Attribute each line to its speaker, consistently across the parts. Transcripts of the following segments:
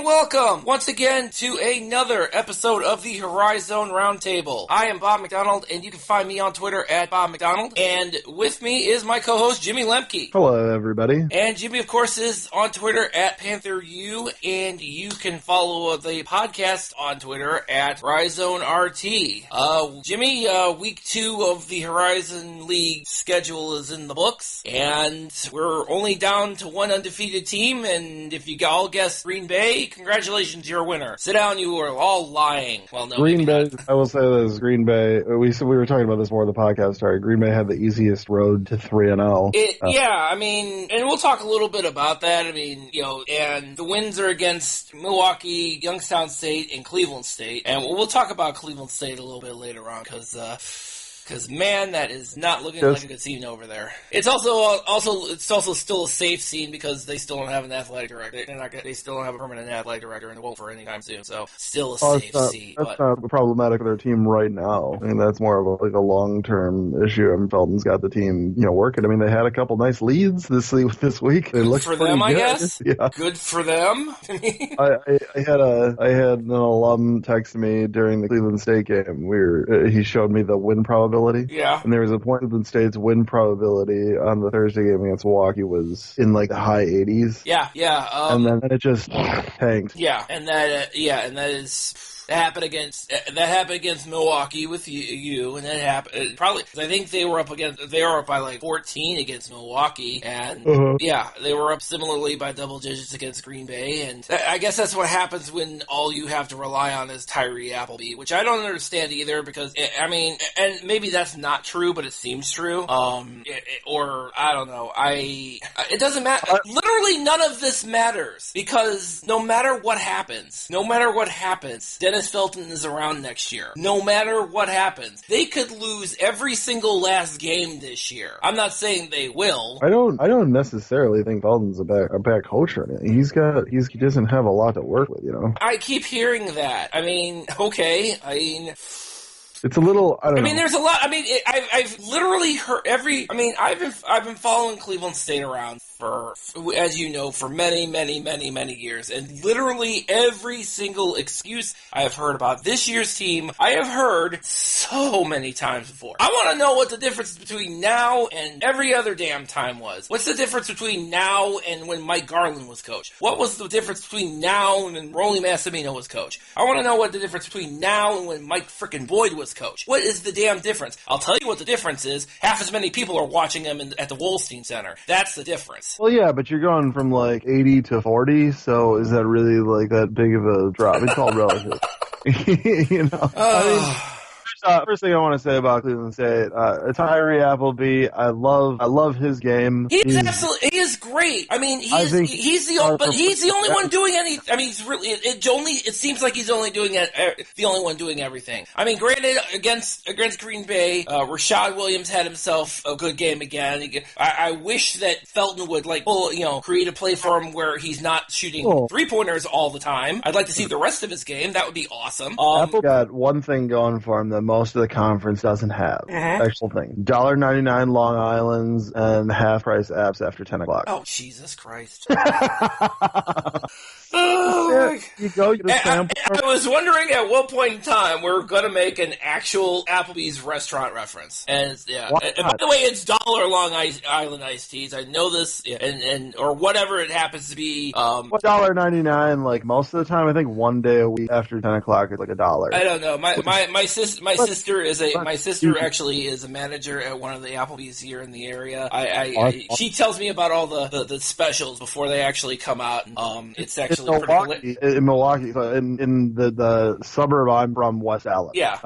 Speaker 1: And welcome once again to another episode of the HoriZone Roundtable. I am Bob McDonald, and you can find me on Twitter at Bob McDonald. And with me is my co-host, Jimmy Lemke.
Speaker 2: Hello, everybody.
Speaker 1: And Jimmy, of course, is on Twitter at PantherU, and you can follow the podcast on Twitter at HoriZoneRT. Jimmy, week 2 of the Horizon League schedule is in the books, and we're only down to one undefeated team, and if you all guessed Green Bay, congratulations, you're a winner. Sit down, you are all lying. Well, no,
Speaker 2: Green Bay, I will say this, Green Bay, we were talking about this more in the podcast, sorry, Green Bay had the easiest road to 3-0.
Speaker 1: Yeah, I mean, and we'll talk a little bit about that. I mean, and the wins are against Milwaukee, Youngstown State, and Cleveland State, and we'll talk about Cleveland State a little bit later on, because man, that is not looking like a good scene over there. It's also still a safe scene because they still don't have an athletic director. They still don't have a permanent athletic director, and they won't for any time soon. So still a safe scene.
Speaker 2: That's not problematic with their team right now. I mean, that's more of a long-term issue. I mean, Felton's got the team, working. I mean, they had a couple nice leads this week. They looked
Speaker 1: for them,
Speaker 2: good.
Speaker 1: I guess.
Speaker 2: Yeah.
Speaker 1: Good for them.
Speaker 2: I had an alum text me during the Cleveland State game. He showed me the win probability.
Speaker 1: Yeah.
Speaker 2: And there was a point that the State's win probability on the Thursday game against Milwaukee was in the high 80s.
Speaker 1: Yeah.
Speaker 2: And then it just tanked.
Speaker 1: Yeah, and that is. That happened against Milwaukee with you, and that happened probably. I think they were up by 14 against Milwaukee, and they were up similarly by double digits against Green Bay, and I guess that's what happens when all you have to rely on is Tyree Appleby, which I don't understand either, because and maybe that's not true, but it seems true. Or I don't know. It doesn't matter. Literally, none of this matters, because no matter what happens, Dennis Felton is around next year. No matter what happens, they could lose every single last game this year. I'm not saying they will.
Speaker 2: I don't necessarily think Felton's a bad coach or anything. He doesn't have a lot to work with,
Speaker 1: I keep hearing that. I mean, okay.
Speaker 2: It's a little. I don't know.
Speaker 1: There's a lot. I've literally heard I've been following Cleveland State around for, as you know, for many, many, many, many years, and literally every single excuse I have heard about this year's team, I have heard so many times before. I want to know what the difference between now and every other damn time was. What's the difference between now and when Mike Garland was coach? What was the difference between now and when Rolly Massimino was coach? I want to know what the difference between now and when Mike frickin' Boyd was coach. What is the damn difference? I'll tell you what the difference is. Half as many people are watching them at the Wolstein Center. That's the difference.
Speaker 2: Well, yeah, but you're going from 80 to 40, so is that really that big of a drop? It's all relative. First thing I want to say about Cleveland State, Tyree Appleby, I love his game.
Speaker 1: He is great. He's the only one doing any. It seems like he's only doing the only one doing everything. Granted, against Green Bay, Rashad Williams had himself a good game again. I wish that Felton would create a play for him where he's not shooting 3-pointers all the time. I'd like to see the rest of his game. That would be awesome.
Speaker 2: Apple got one thing going for him that most of the conference doesn't have. Actual thing. $1.99 Long Island's and half-price apps after 10 o'clock.
Speaker 1: Oh, Jesus Christ.
Speaker 2: You go to the sample.
Speaker 1: I was wondering at what point in time we're going to make an actual Applebee's restaurant reference. And by the way, it's $1 Long Island iced teas. I know this, and or whatever it happens to be.
Speaker 2: $1.99, most of the time, I think one day a week after 10 o'clock is $1.
Speaker 1: I don't know. My sister actually is a manager at one of the Applebee's here in the area. She tells me about all the specials before they actually come out. It's actually
Speaker 2: in Milwaukee, in the suburb I'm from, West Allen.
Speaker 1: Yeah.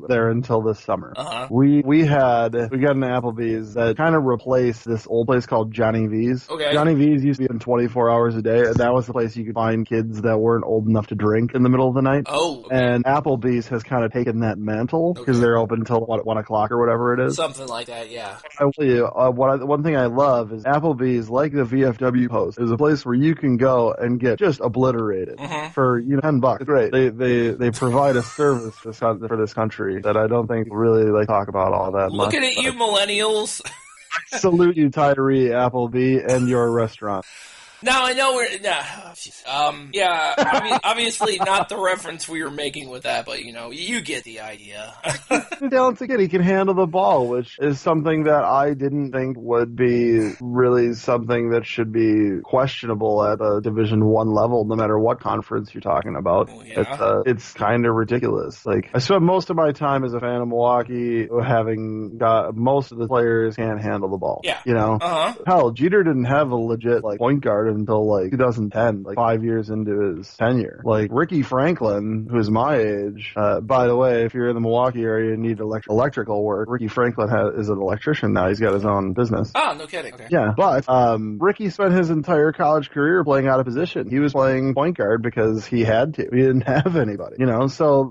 Speaker 2: There until this summer. We got an Applebee's that kind of replaced this old place called Johnny V's.
Speaker 1: Okay.
Speaker 2: Johnny V's used to be open 24 hours a day, and that was the place you could find kids that weren't old enough to drink in the middle of the night.
Speaker 1: Oh. Okay.
Speaker 2: And Applebee's has kind of taken that mantle because they're open until 1 o'clock or whatever it is.
Speaker 1: Something like that, yeah.
Speaker 2: I will tell you, one thing I love is Applebee's, like the VFW Post, is a place where you can go and get just obliterated for $10. Great. They provide a service for this country that I don't think really talk about all that much.
Speaker 1: Looking at you millennials.
Speaker 2: Salute you, Tyree, Appleby, and your restaurant.
Speaker 1: Now I know we're yeah. I mean, obviously not the reference we were making with that, but you get the idea.
Speaker 2: Talented kid, he can handle the ball, which is something that I didn't think would be really something that should be questionable at a Division I level, no matter what conference you're talking about.
Speaker 1: Oh, yeah.
Speaker 2: It's kind of ridiculous. Like, I spent most of my time as a fan of Milwaukee having got most of the players can't handle the ball.
Speaker 1: Yeah.
Speaker 2: Hell, Jeter didn't have a legit point guard until 2010, 5 years into his tenure. Ricky Franklin, who's my age, by the way, if you're in the Milwaukee area and need electrical work, Ricky Franklin is an electrician now. He's got his own business.
Speaker 1: Oh, no kidding. Okay.
Speaker 2: Yeah, but Ricky spent his entire college career playing out of position. He was playing point guard because he had to. He didn't have anybody, So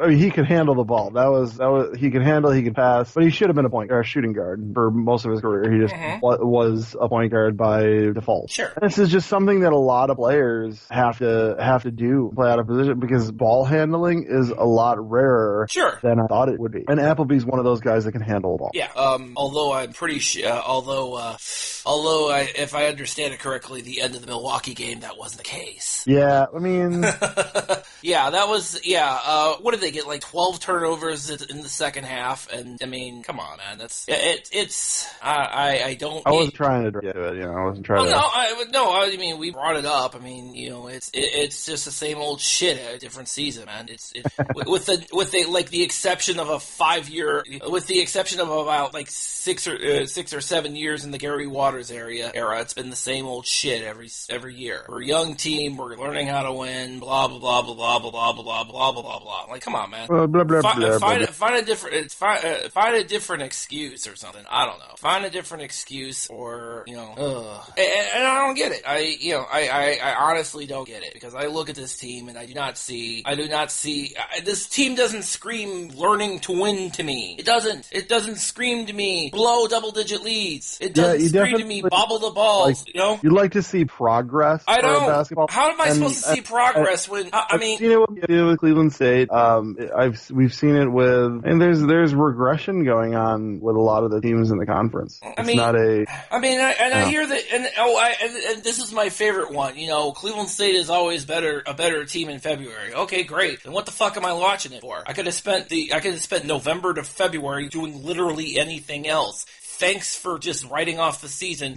Speaker 2: he could handle the ball. That was he could handle. He could pass, but he should have been a shooting guard for most of his career. He just was a point guard by default.
Speaker 1: Sure.
Speaker 2: And this is just something that a lot of players have to do, play out of position, because ball handling is a lot rarer than I thought it would be. And Applebee's one of those guys that can handle a ball.
Speaker 1: Yeah. Although I'm pretty sure, if I understand it correctly, the end of the Milwaukee game, that wasn't the case.
Speaker 2: Yeah, I mean...
Speaker 1: yeah, that was... Yeah, what did they get, 12 turnovers in the second half? And, I mean, come on, man. I don't...
Speaker 2: I wasn't trying to get to it, I wasn't trying to...
Speaker 1: I mean, we brought it up. I mean, it's just the same old shit at a different season, man. With the exception of a 5-year... With the exception of about, 6 or 7 years in the Gary Waters era, it's been the same old shit every year. We're a young team, we're learning how to win, blah blah blah blah blah blah blah blah blah blah blah. Come on, man. Find a different excuse or something. I don't know. Find a different excuse, or and I don't get it. I honestly don't get it, because I look at this team and I do not see. This team doesn't scream learning to win to me. It doesn't scream to me blow double-digit leads. It doesn't scream to me bobble the balls.
Speaker 2: You'd like to see progress.
Speaker 1: I don't.
Speaker 2: Basketball.
Speaker 1: How am I supposed to see progress when I mean?
Speaker 2: I've seen it with Cleveland State. We've seen it with, and there's regression going on with a lot of the teams in the conference. I
Speaker 1: hear that, and this is my favorite one. Cleveland State is always a better team in February. Okay, great. Then what the fuck am I watching it for? I could have spent November to February doing literally anything else. Thanks for just writing off the season,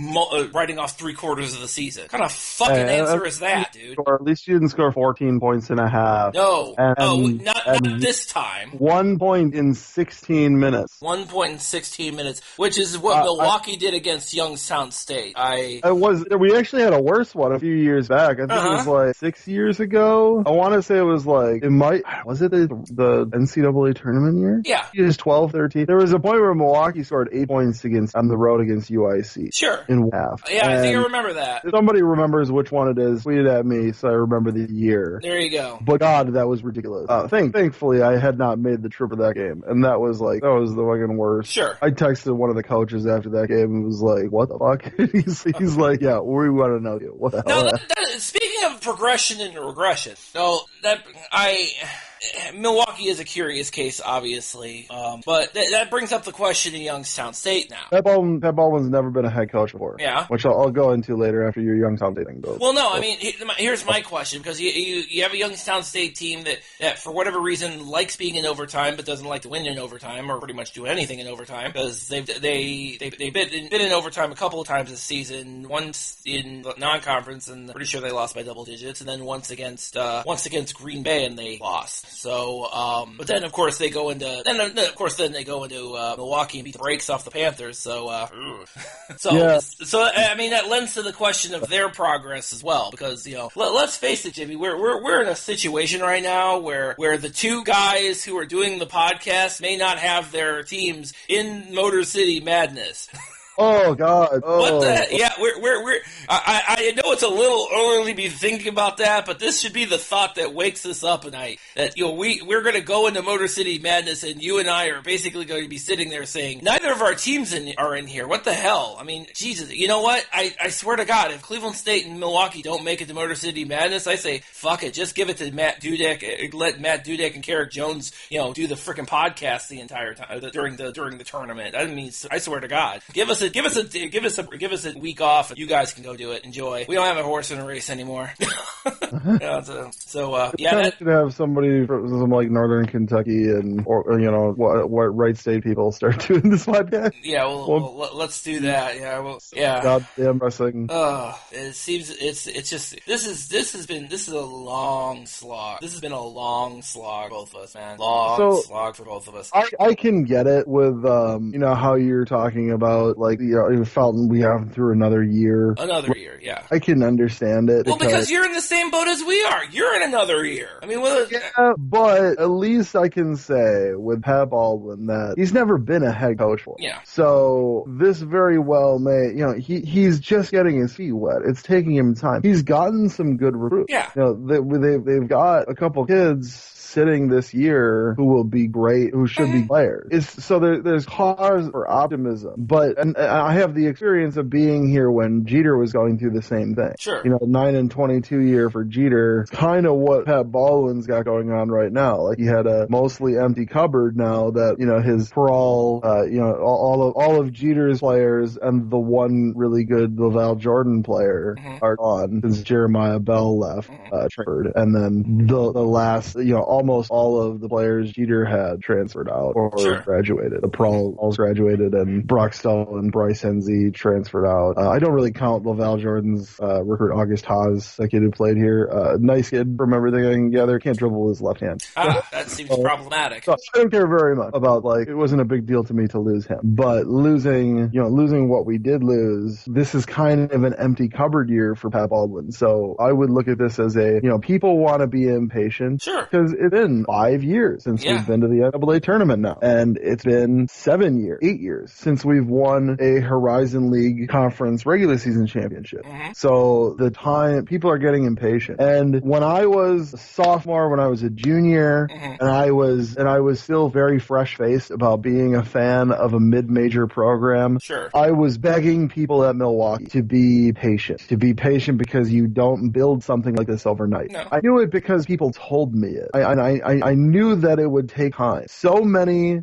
Speaker 1: writing off 3/4 of the season. What kind of fucking answer is that, dude?
Speaker 2: Or at least you didn't score 14 points and a half.
Speaker 1: No. Not this time.
Speaker 2: 1 point in 16 minutes.
Speaker 1: 1 point in 16 minutes, which is what Milwaukee did against Youngstown State.
Speaker 2: We actually had a worse one a few years back. I think it was 6 years ago. I want to say it was was it the NCAA tournament year?
Speaker 1: Yeah.
Speaker 2: It was 12-13. There was a point where Milwaukee scored 8 points on the road against UIC.
Speaker 1: Sure.
Speaker 2: In half.
Speaker 1: Yeah, I think I remember that.
Speaker 2: If somebody remembers which one it is, tweet it at me so I remember the year.
Speaker 1: There you go.
Speaker 2: But God, that was ridiculous. Thankfully, I had not made the trip of that game, and that was the fucking worst.
Speaker 1: Sure.
Speaker 2: I texted one of the coaches after that game and was like, "What the fuck?" he's like, "Yeah, we want to know you. What the hell?"
Speaker 1: Speaking of progression and regression, Milwaukee is a curious case, obviously, but that brings up the question of Youngstown State now.
Speaker 2: Pat Baldwin's never been a head coach before.
Speaker 1: Yeah.
Speaker 2: Which I'll go into later after your Youngstown State thing goes.
Speaker 1: Well, no, I mean, here's my question, because you have a Youngstown State team that for whatever reason likes being in overtime but doesn't like to win in overtime or pretty much do anything in overtime, because they've been in overtime a couple of times this season, once in non-conference, and I'm pretty sure they lost by double digits, and then once against Green Bay and they lost. So, but then of course they go into Milwaukee and beat the brakes off the Panthers. So, I mean that lends to the question of their progress as well, because let's face it, Jimmy, we're in a situation right now where the two guys who are doing the podcast may not have their teams in Motor City Madness.
Speaker 2: Oh God!
Speaker 1: What the? Yeah, I know it's a little early to be thinking about that, but this should be the thought that wakes us up at night. That we're going to go into Motor City Madness, and you and I are basically going to be sitting there saying neither of our teams are in here. What the hell? I mean, Jesus! You know what? I swear to God, if Cleveland State and Milwaukee don't make it to Motor City Madness, I say fuck it, just give it to Matt Dudek. Let Matt Dudek and Carrick Jones, do the freaking podcast the entire time during the tournament. I mean, I swear to God, give us a a week off. And you guys can go do it. Enjoy. We don't have a horse in a race anymore.
Speaker 2: Should have somebody from like Northern Kentucky or what Wright State people start doing this podcast.
Speaker 1: Yeah, well, let's do that. Yeah.
Speaker 2: Goddamn wrestling.
Speaker 1: It seems it's just this is a long slog. This has been a long slog for both of us, man. Slog for both of us.
Speaker 2: I can get it with how you're talking about like Felton. We have through another year.
Speaker 1: Yeah.
Speaker 2: I can understand it.
Speaker 1: Well, because you're in the same boat as we are. You're in another year. I mean,
Speaker 2: but at least I can say with Pat Baldwin that he's never been a head coach for.
Speaker 1: Yeah.
Speaker 2: So this very well may, he's just getting his feet wet. It's taking him time. He's gotten some good recruits.
Speaker 1: Yeah.
Speaker 2: They've got a couple kids sitting this year who will be great, who should be players. So there's cause for optimism. But and I have the experience of being here when Jeter was going through the same thing.
Speaker 1: Sure.
Speaker 2: 9-22 year for Jeter. It's kind of what Pat Baldwin's got going on right now. Like he had a mostly empty cupboard now that his all of Jeter's players and the one really good LaVall Jordan player are gone since Jeremiah Bell left, transferred, and then the last almost all of the players Jeter had transferred out or graduated. The Prall's graduated, and Brock Stull and Bryce Henze transferred out. I don't really count LaVall Jordan's recruit August Haas, that kid who played here. Nice kid from everything I can gather. Can't dribble with his left hand.
Speaker 1: That seems problematic.
Speaker 2: So I don't care very much about it wasn't a big deal to me to lose him, but losing what we did lose, this is kind of an empty cupboard year for Pat Baldwin. So I would look at this as people want to be impatient.
Speaker 1: Sure.
Speaker 2: Because it's been 5 years since we've been to the NCAA tournament now. And it's been 8 years since we've won a HoriZone League Conference regular season championship. So people are getting impatient. And when I was a sophomore, when I was a junior, and I was still very fresh-faced about being a fan of a mid-major program, I was begging people at Milwaukee to be patient because you don't build something like this overnight.
Speaker 1: No.
Speaker 2: I knew it because people told me it. I knew that it would take time. So many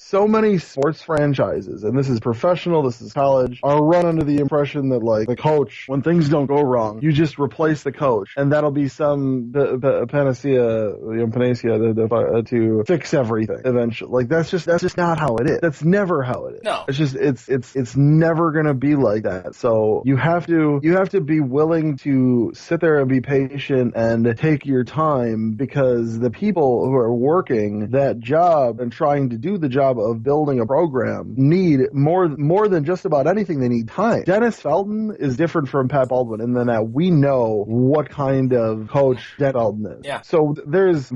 Speaker 2: sports franchises, and this is professional, this is college, are run under the impression that the coach, when things don't go wrong, you just replace the coach, and that'll be some panacea to fix everything eventually. That's just not how it is. That's never how it is.
Speaker 1: No.
Speaker 2: It's never gonna be like that. So you have to be willing to sit there and be patient and take your time, because the people who are working that job and trying to do the job of building a program need more than just about anything. They need time. Dennis Felton is different from Pat Baldwin in that we know what kind of coach Dennis Felton is.
Speaker 1: Yeah.
Speaker 2: So there is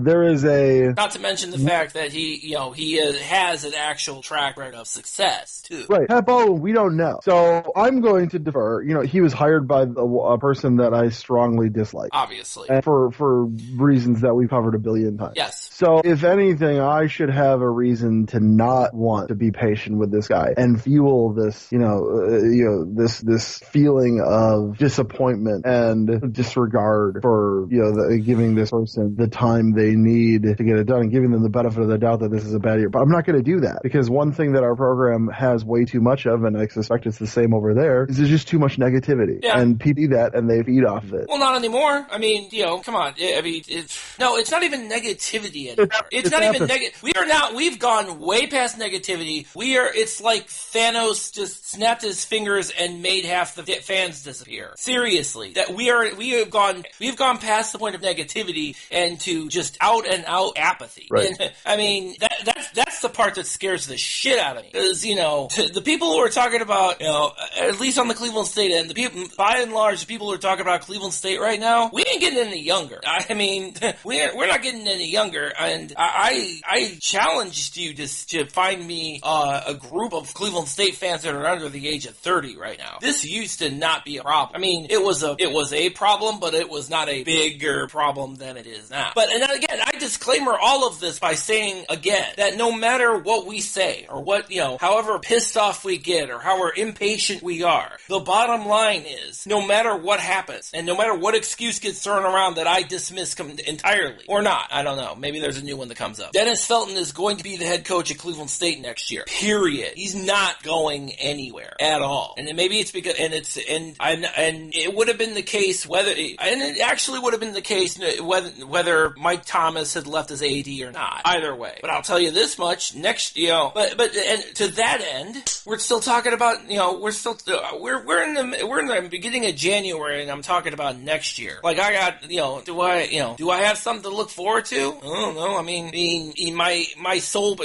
Speaker 2: a,
Speaker 1: not to mention the fact that he has an actual track record of success too.
Speaker 2: Right. Pat Baldwin, we don't know. So I'm going to defer. He was hired by a person that I strongly dislike.
Speaker 1: Obviously.
Speaker 2: And for reasons that we've covered a billion times.
Speaker 1: Yes.
Speaker 2: So if anything, I should have a reason to not want to be patient with this guy and fuel this, this feeling of disappointment and disregard for, giving this person the time they need to get it done and giving them the benefit of the doubt that this is a bad year. But I'm not going to do that, because one thing that our program has way too much of, and I suspect it's the same over there, is there's just too much negativity. Yeah. And people see that and they feed off of it.
Speaker 1: Well, not anymore. I mean, come on. It's not even negativity anymore. It's not even negative. We've gone way past negativity. It's like Thanos just snapped his fingers and made half the fans disappear. Seriously. That we've gone past the point of negativity and to just out and out apathy.
Speaker 2: Right.
Speaker 1: And, I mean, that's the part that scares the shit out of me. Because, the people who are talking about, at least on the Cleveland State end, by and large, the people who are talking about Cleveland State right now, we ain't getting any younger. I mean, we're not getting any younger, and I challenged you to find me a group of Cleveland State fans that are under the age of 30 right now. This used to not be a problem. I mean, it was a problem, but it was not a bigger problem than it is now. But, and again, I disclaimer all of this by saying again that no matter what we say or what, however pissed off we get or however impatient we are, the bottom line is no matter what happens and no matter what excuse gets thrown around that I dismiss entirely or not, I don't know. maybe there's a new one that comes up. Dennis Felton is going to be the head coach at Cleveland State next year. Period. He's not going anywhere at all. And maybe it's because, and it would have been the case it actually would have been the case whether Mike Thomas had left as AD or not. Either way. But I'll tell you this much, next, but to that end, we're still talking about, we're in the beginning of January, and I'm talking about next year. Like, I got, do I have something to look forward to? I don't know. I mean, my sole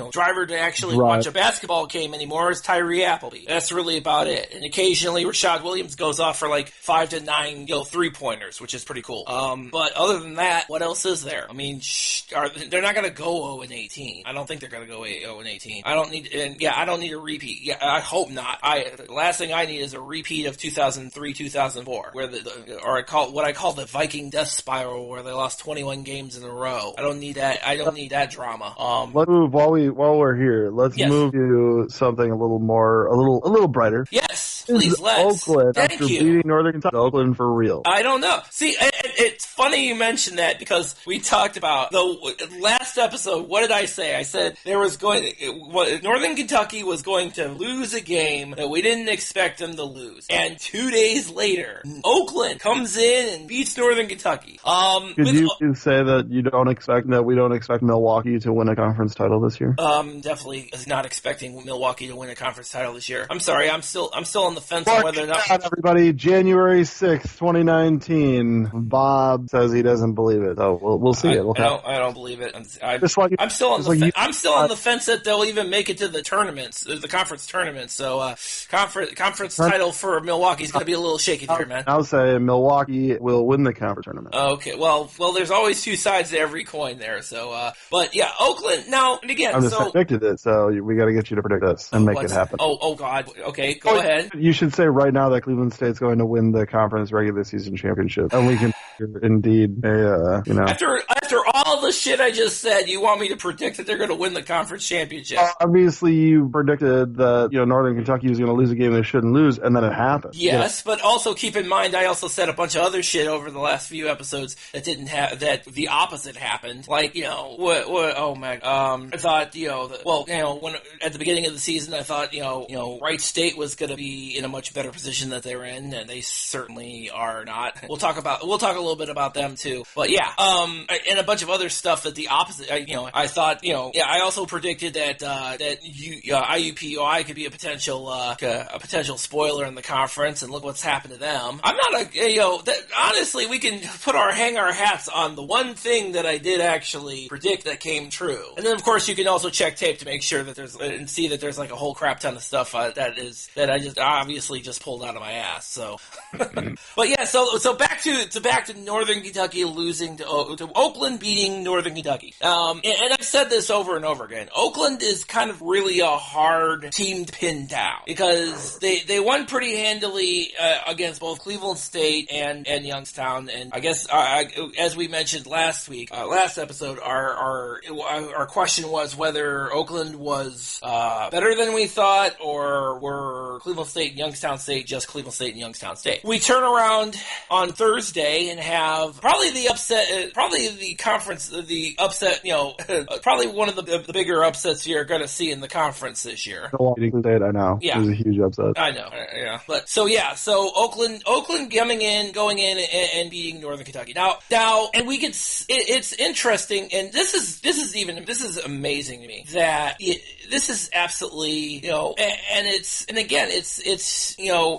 Speaker 1: driver to actually watch a basketball game anymore is Tyree Appleby. That's really about it. And occasionally Rashad Williams goes off for like 5 to 9, 3-pointers, which is pretty cool. But other than that, what else is there? I mean, they're not going to go 0-18. I don't think they're going to go 0-18. I don't need a repeat. Yeah, I hope not. The last thing I need is a repeat of 2003, 2004, where what I call the Viking death spiral, where they lost 21 games in a row. I don't need that. I don't need that drama.
Speaker 2: Let's move while we're here. Let's move to something a little brighter.
Speaker 1: Yes, please. Let's.
Speaker 2: Oakland after beating Northern Kentucky. Oakland for real.
Speaker 1: I don't know. See, it's funny you mentioned that, because we talked about the last episode. What did I say? I said Northern Kentucky was going to lose a game that we didn't expect them to lose, and 2 days later, Oakland comes in and beats Northern Kentucky.
Speaker 2: Could you say that we don't expect Milwaukee to win a conference title this year?
Speaker 1: Definitely not expecting Milwaukee to win a conference title this year. I'm sorry, I'm still on the fence on whether or not.
Speaker 2: Everybody, January 6th, 2019. Bob says he doesn't believe it. Oh, we'll see it.
Speaker 1: I don't believe it. I'm still on the fence that they'll even make it to the tournaments, the conference tournaments. So conference title for Milwaukee's going to be a little shaky here, man.
Speaker 2: I'll say Milwaukee will win the conference tournament.
Speaker 1: Okay, well, there's always two sides to every coin there. So, but yeah, Oakland now and again.
Speaker 2: I just predicted it, so we got to get you to predict this and make it happen.
Speaker 1: Oh God. Okay, go ahead.
Speaker 2: You should say right now that Cleveland State's going to win the conference regular season championship, and we can indeed,
Speaker 1: After all the shit I just said, you want me to predict that they're going to win the conference championship?
Speaker 2: Obviously, you predicted that Northern Kentucky was going to lose a game they shouldn't lose, and then it happened.
Speaker 1: Yes, but also keep in mind, I also said a bunch of other shit over the last few episodes that didn't have that the opposite happened. Like I thought when at the beginning of the season, I thought Wright State was going to be in a much better position that they were in, and they certainly are not. We'll talk a little bit about them too, but yeah, and a bunch of other stuff that the opposite. I thought I also predicted that IUPUI could be a potential spoiler in the conference, and look what's happened to them. I'm not honestly, we can hang our hats on the one thing that I did actually predict that came true, and then of course you can also check tape to make sure that there's like a whole crap ton of stuff that I just obviously just pulled out of my ass. So, but yeah, so back to Northern Kentucky losing to Oakland beating Northern Kentucky. And I've said this over and over again. Oakland is kind of really a hard team to pin down, because they won pretty handily against both Cleveland State and Youngstown. And I guess as we mentioned last episode, our question was whether Oakland was better than we thought, or were Cleveland State and Youngstown State just Cleveland State and Youngstown State. We turn around on Thursday and have probably the upset, probably the conference, the upset, probably one of the bigger upsets you're going to see in the conference this year.
Speaker 2: I know. Yeah. It was a huge upset.
Speaker 1: I know. Yeah. But so Oakland going in and beating Northern Kentucky. Now, and we could, it's interesting, and this is amazing to me that this is absolutely,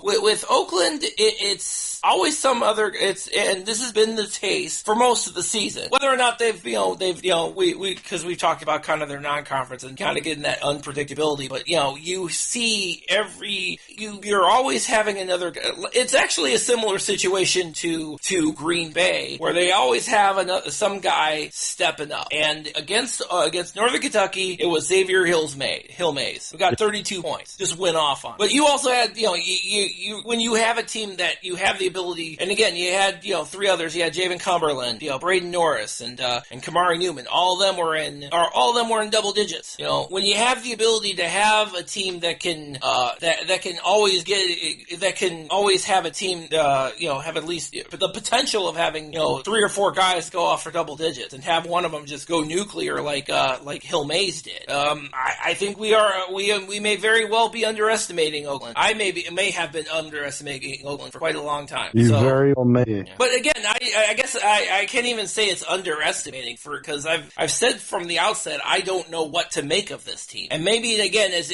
Speaker 1: with Oakland, it's always some other, and this has been the case for most of the season. Whether or not because we've talked about kind of their non-conference and kind of getting that unpredictability, but you see you're always having another. It's actually a similar situation to Green Bay, where they always have some guy stepping up. And against Northern Kentucky, it was Xavier Hillmays, who got 32 points, just went off on. But you also had you when you have a team that you have the ability, and again you had three others. You had Javen Cumberland, Braden Norris, Harris and Kamari Newman. All of them were in double digits. You know, when you have the ability to have a team that can always have a team, have at least the potential of having 3 or 4 guys go off for double digits and have one of them just go nuclear like Hill Mays did. I think we may very well be underestimating Oakland. I may have been underestimating Oakland for quite a long time.
Speaker 2: You very well may.
Speaker 1: Yeah. But again, I guess I can't even say it's underestimating because I've said from the outset I don't know what to make of this team. And maybe again, I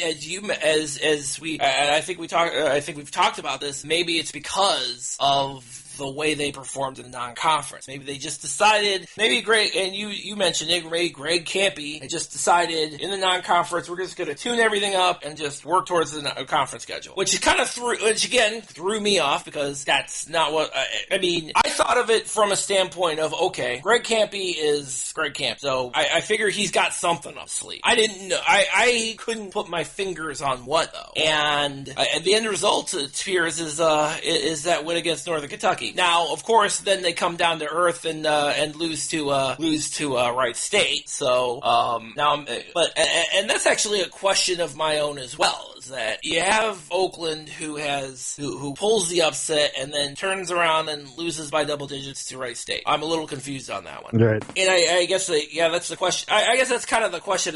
Speaker 1: think we've talked about this. Maybe it's because of the way they performed in the non-conference. Maybe they just decided, Greg, and you mentioned it, Greg Campy had just decided in the non-conference we're just going to tune everything up and just work towards the conference schedule, which threw me off because that's not what, I thought of it from a standpoint of, okay, Greg Campy is Greg Camp, so I figure he's got something up sleeve. I didn't know, I couldn't put my fingers on what though, and the end result, it appears, is that win against Northern Kentucky. Now, of course, then they come down to earth and lose to Wright State. So and that's actually a question of my own as well. Is that you have Oakland who pulls the upset and then turns around and loses by double digits to Wright State. I'm a little confused on that one.
Speaker 2: Right.
Speaker 1: And I guess that's the question. I guess that's kind of the question.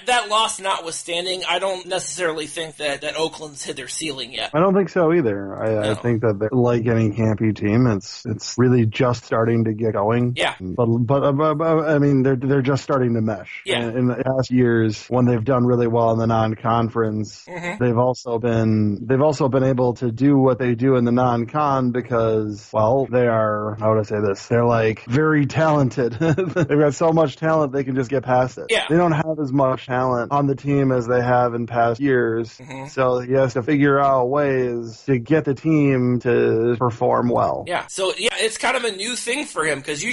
Speaker 1: That loss notwithstanding, I don't necessarily think that Oakland's hit their ceiling yet.
Speaker 2: I don't think so either. I think that they're like any Campy team. It's really just starting to get going.
Speaker 1: Yeah.
Speaker 2: But I mean, they're just starting to mesh.
Speaker 1: Yeah.
Speaker 2: And in the past years, when they've done really well in the non-conference, they've also been able to do what they do in the non-con because, well, they are, how would I say this? They're like very talented. They've got so much talent they can just get past it.
Speaker 1: Yeah.
Speaker 2: They don't have as much talent on the team as they have in past years. So he has to figure out ways to get the team to perform well.
Speaker 1: Yeah. So it's kind of a new thing for him because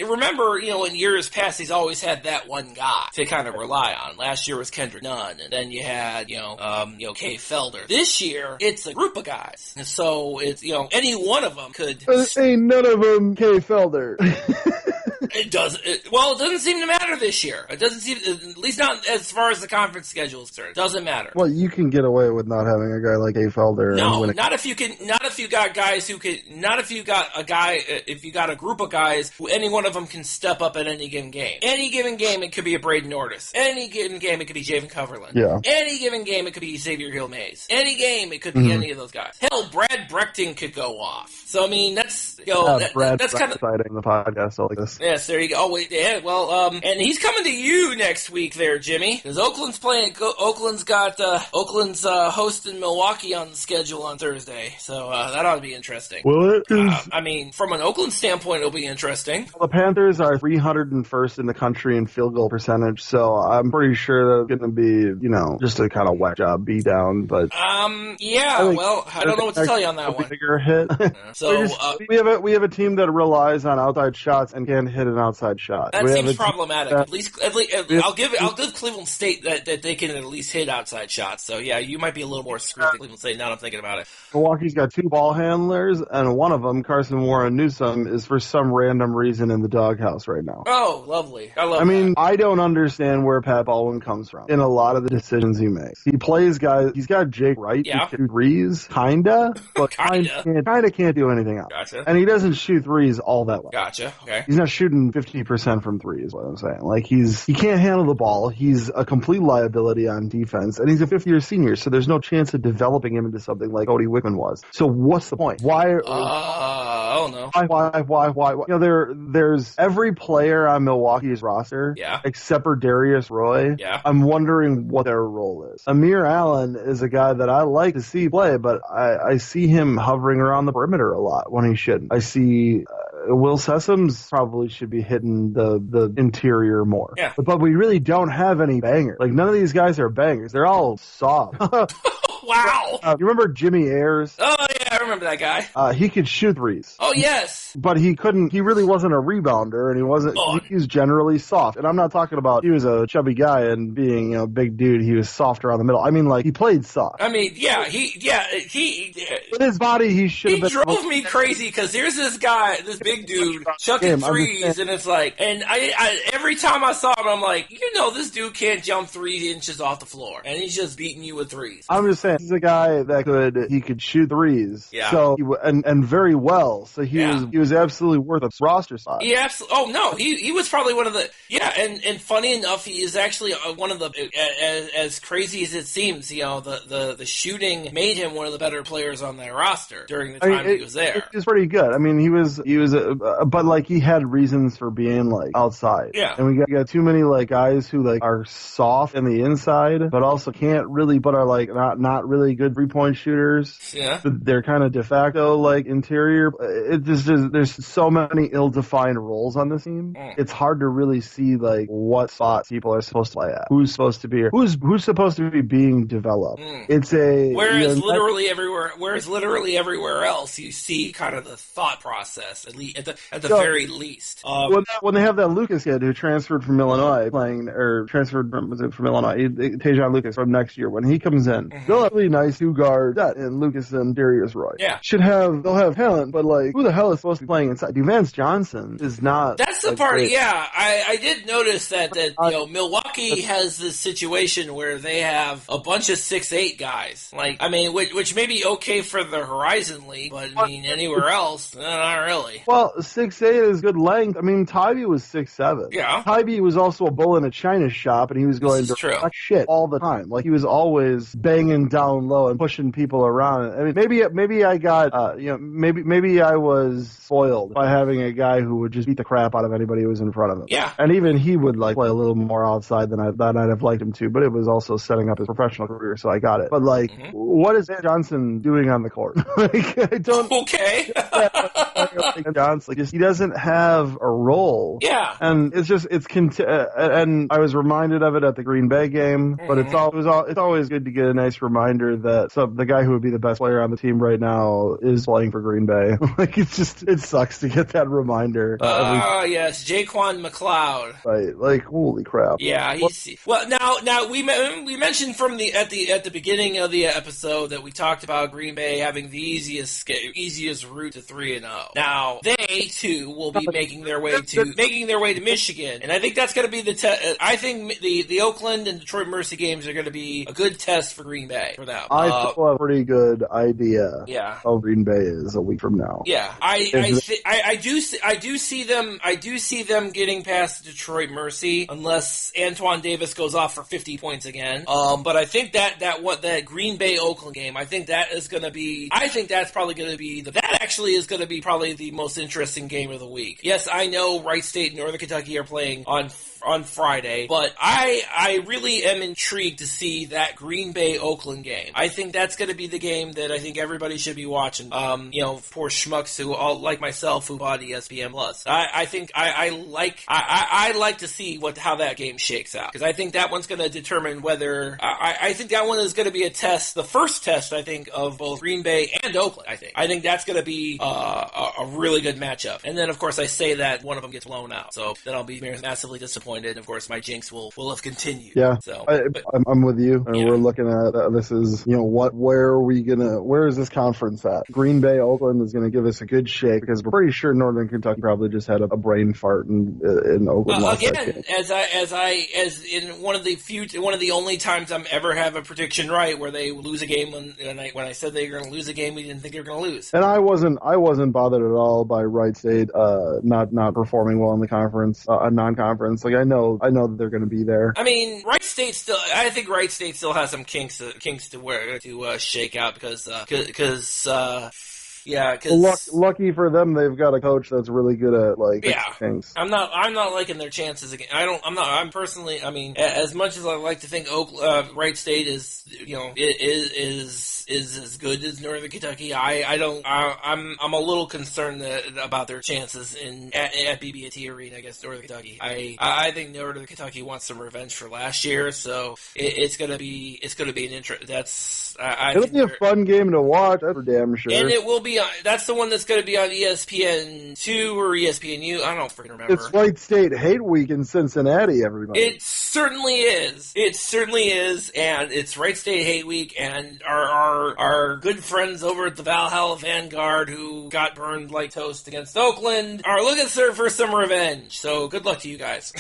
Speaker 1: remember, in years past he's always had that one guy to kind of rely on. Last year was Kendrick Nunn, and then you had Kay Felder. This year it's a group of guys, and so it's any one of them could.
Speaker 2: Ain't none of them Kay Felder.
Speaker 1: It doesn't seem to matter this year. It doesn't seem, at least not as far as the conference schedule is concerned. It doesn't matter.
Speaker 2: Well, you can get away with not having a guy like A. Felder.
Speaker 1: No, not if you got guys who could, not if you got a guy, if you got a group of guys who any one of them can step up at any given game. Any given game, it could be a Braden Ortis. Any given game, it could be Javen Coverland.
Speaker 2: Yeah.
Speaker 1: Any given game, it could be Xavier Hill-Mays. Any game, it could be any of those guys. Hell, Brad Brechting could go off. So, I mean, that's, that's kind of
Speaker 2: exciting the podcast like this.
Speaker 1: Yes, there you go. Oh, wait, yeah, well, and he's coming to you next week there, Jimmy, because Oakland's hosting Milwaukee on the schedule on Thursday, so that ought to be interesting.
Speaker 2: Will it?
Speaker 1: I mean, from an Oakland standpoint, it'll be interesting.
Speaker 2: The Panthers are 301st in the country in field goal percentage, so I'm pretty sure that's going to be, just a kind of whack job beat down, but...
Speaker 1: I don't know what to tell you on that one.
Speaker 2: Bigger hit.
Speaker 1: So,
Speaker 2: we have a team that relies on outside shots and can hit an outside shot.
Speaker 1: That seems problematic. At least, I'll give Cleveland State that they can at least hit outside shots. So yeah, you might be a little more screwed than Cleveland State now that I'm thinking about it.
Speaker 2: Milwaukee's got 2 ball handlers, and one of them, Carson Warren Newsom, is for some random reason in the doghouse right now.
Speaker 1: Oh, lovely. I
Speaker 2: mean, I don't understand where Pat Baldwin comes from in a lot of the decisions he makes. He plays guys. He's got Jake Wright.
Speaker 1: Yeah.
Speaker 2: Who can shoot threes, kinda, but kinda can't do anything else.
Speaker 1: Gotcha.
Speaker 2: And he doesn't shoot threes all that well.
Speaker 1: Gotcha. Okay.
Speaker 2: He's not shooting 50% from three, is what I'm saying. Like, he can't handle the ball. He's a complete liability on defense, and he's a fifth-year senior, so there's no chance of developing him into something like Cody Wickman was. So what's the point? Why?
Speaker 1: I don't know.
Speaker 2: Why? There's every player on Milwaukee's roster, except for Darius Roy.
Speaker 1: Yeah.
Speaker 2: I'm wondering what their role is. Amir Allen is a guy that I like to see play, but I see him hovering around the perimeter a lot when he shouldn't. I see Will Sessoms probably should be hitting the interior more.
Speaker 1: Yeah.
Speaker 2: But we really don't have any bangers. Like, none of these guys are bangers. They're all soft.
Speaker 1: Wow.
Speaker 2: You remember Jimmy Ayers?
Speaker 1: Oh, yeah, I remember that guy.
Speaker 2: He could shoot threes.
Speaker 1: Oh, yes.
Speaker 2: But he couldn't, he really wasn't a rebounder, and he was generally soft. And I'm not talking about he was a chubby guy and being, a big dude, he was soft around the middle. I mean, like, he played soft.
Speaker 1: I mean,
Speaker 2: with his body, he should have been.
Speaker 1: He drove me crazy, because here's this guy, this big dude, chucking threes, and it's like, and I every time I saw him, I'm like, this dude can't jump 3 inches off the floor, and he's just beating you with threes.
Speaker 2: I'm just saying, he's a guy that he could shoot threes.
Speaker 1: Yeah.
Speaker 2: So, and very well. So he was absolutely worth a roster spot.
Speaker 1: He was probably one of the, and funny enough, he is actually one of the, as crazy as it seems, the shooting made him one of the better players on that roster during the time he was there.
Speaker 2: He was pretty good. I mean, he was but like he had reasons for being like outside.
Speaker 1: Yeah.
Speaker 2: And we got too many like guys who like are soft in the inside, but also can't really, but are like not really good 3-point shooters.
Speaker 1: Yeah.
Speaker 2: They're kind of de facto like interior. There's so many ill-defined roles on this team. It's hard to really see like what spots people are supposed to play at. Who's supposed to be here? Who's supposed to be being developed? It's a
Speaker 1: whereas literally everywhere else you see kind of the thought process at the very least.
Speaker 2: When they have that Lucas kid who transferred from Illinois transferred from Illinois, Tajon Lucas from next year, when he comes in, they'll have a really nice 2-guard set in Lucas and Darius Roy.
Speaker 1: Yeah.
Speaker 2: They'll have talent, but like, who the hell is supposed to be playing inside? Vance Johnson is not.
Speaker 1: That's the part. Great. Yeah, I did notice that Milwaukee has this situation where they have a bunch of 6'8" guys. Like, I mean, which may be okay for the HoriZone League, but I mean, anywhere else, not really.
Speaker 2: Well, 6'8" is good length. I mean, Tyree was 6'7".
Speaker 1: Yeah.
Speaker 2: Tyree was also a bull in a china shop, and he was going to shit all the time. Like, he was always banging down low and pushing people around. I mean, maybe I got, maybe I was spoiled by having a guy who would just beat the crap out of anybody who was in front of him.
Speaker 1: Yeah.
Speaker 2: And even he would like play a little more outside than I'd have liked him to, but it was also setting up his professional career, so I got it. But like, what is Vance Johnson doing on the court? Like, I don't.
Speaker 1: Okay.
Speaker 2: Johnson, like, he doesn't have a role.
Speaker 1: Yeah.
Speaker 2: And and I was reminded of it at the Green Bay game, but it's always good to get a nice reminder that the guy who would be the best player on the team right now is playing for Green Bay. Like, it sucks to get that reminder.
Speaker 1: Yes, Jaquan McLeod.
Speaker 2: Right, like, holy crap.
Speaker 1: Yeah, now we mentioned at the beginning of the episode that we talked about Green Bay having the easiest route to 3-0. Now they too will be making their way to Michigan, and I think that's going to be I think the Oakland and Detroit Mercy games are going to be a good test for Green Bay for them.
Speaker 2: I still have a pretty good idea.
Speaker 1: Yeah.
Speaker 2: How Green Bay is a week from now.
Speaker 1: Yeah, I do see them getting past the Detroit Mercy unless Antoine Davis goes off for 50 points again. But I think that Green Bay Oakland game, I think that's probably going to be probably the most interesting game of the week. Yes, I know Wright State and Northern Kentucky are playing on Friday, but I really am intrigued to see that Green Bay Oakland game. I think that's going to be the game that I think everybody should be watching. Poor schmucks who all like myself who bought ESPN Plus. I like to see how that game shakes out, because I think that one's going to determine whether I think that one is going to be a test, the first test I think of both Green Bay and Oakland. I think that's going to be a really good matchup. And then of course I say that one of them gets blown out, so then I'll be massively disappointed. And of course my jinx will have continued. Yeah,
Speaker 2: so I'm with you. And we're looking at this is where is this conference at? Green Bay Oakland is going to give us a good shake, because we're pretty sure Northern Kentucky probably just had a brain fart in Oakland.
Speaker 1: Again, as in one of the only times I'm ever have a prediction right where they lose a game when I said they were going to lose a game, we didn't think they were going to lose.
Speaker 2: And I wasn't bothered at all by Wright State not performing well in the conference, non-conference. Like, I know that they're going to be there.
Speaker 1: I mean, I think Wright State still has some kinks to shake out, because Yeah, because
Speaker 2: lucky for them, they've got a coach that's really good at fixing things.
Speaker 1: I'm not liking their chances again. I'm personally. I mean, as much as I like to think Wright State is as good as Northern Kentucky, I'm a little concerned about their chances at BB&T Arena against Northern Kentucky. I think Northern Kentucky wants some revenge for last year, so it's gonna be an interest. It'll
Speaker 2: be a fun game to watch. That's for damn sure.
Speaker 1: And it will be. That's the one that's going to be on ESPN2 or ESPNU. I don't freaking remember.
Speaker 2: It's Wright State Hate Week in Cincinnati, everybody.
Speaker 1: It certainly is. And it's Wright State Hate Week, and our good friends over at the Valhalla Vanguard, who got burned like toast against Oakland, are looking for some revenge. So good luck to you guys.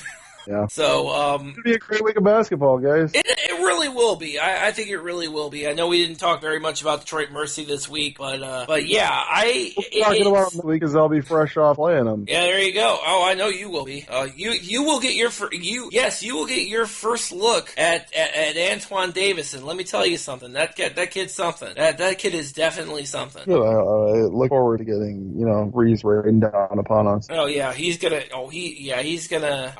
Speaker 2: Yeah.
Speaker 1: So,
Speaker 2: it's going to be a great week of basketball, guys.
Speaker 1: It really will be. I think it really will be. I know we didn't talk very much about Detroit Mercy this week, but yeah,
Speaker 2: we'll talking about them this week because I'll be fresh off playing them.
Speaker 1: Yeah, there you go. Oh, I know you will be. You will get your you will get your first look at Antoine Davis, and let me tell you something. That kid's something. That kid is definitely something.
Speaker 2: Yeah, I look forward to getting Breeze rain down upon us.
Speaker 1: Oh yeah, he's gonna go. He's gonna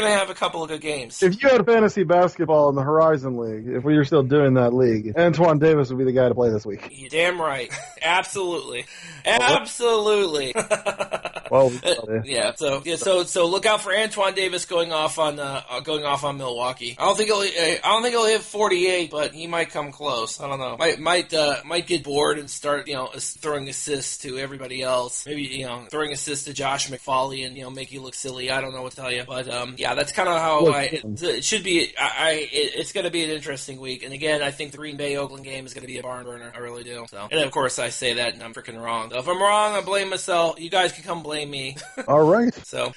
Speaker 1: have a couple of good games.
Speaker 2: If you had fantasy basketball in the HoriZone League, if we were still doing that league, Antoine Davis would be the guy to play this week.
Speaker 1: You're damn right. Absolutely. Absolutely.
Speaker 2: Well,
Speaker 1: yeah. So look out for Antoine Davis going off on Milwaukee. I don't think he'll hit 48, but he might come close. I don't know. Might get bored and start throwing assists to everybody else. Maybe throwing assists to Josh McFawley and make you look silly. I don't know what to tell you, but yeah, that's kind of how it should be. It's going to be an interesting week, and again, I think the Green Bay Oakland game is going to be a barn burner. I really do. So, and of course, I say that and I'm freaking wrong. So if I'm wrong, I blame myself. You guys can come blame me.
Speaker 2: All right.
Speaker 1: So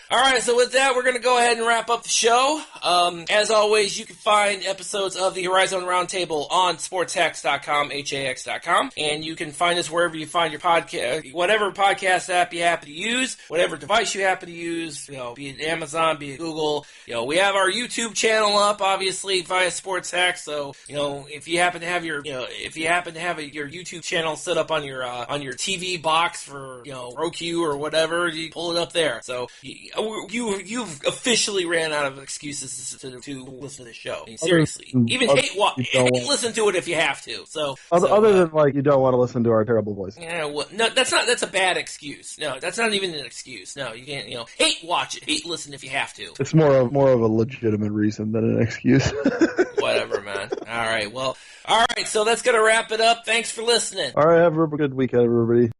Speaker 1: with that, we're going to go ahead and wrap up the show. As always, you can find episodes of the HoriZone Roundtable on sportshax.com, HAX.com, and you can find us wherever you find your podcast, whatever podcast app you happen to use, whatever device you happen to use, be it Amazon, be it Google. We have our YouTube channel up, obviously, via Sports Hacks. So, if you happen to have your YouTube channel set up on your TV box for, Roku or whatever, you pull it up there. So, you've officially ran out of excuses to listen to the show. I mean, seriously. Even listen to it if you have to.
Speaker 2: Other than, you don't want to listen to our terrible voices.
Speaker 1: Yeah, well, no, that's a bad excuse. No, that's not even an excuse. No, you can't, watch it. Hate listen if you have to.
Speaker 2: It's more of a legitimate reason than an excuse.
Speaker 1: Whatever, man. All right, so that's going to wrap it up. Thanks for listening.
Speaker 2: All right, have a good weekend, everybody.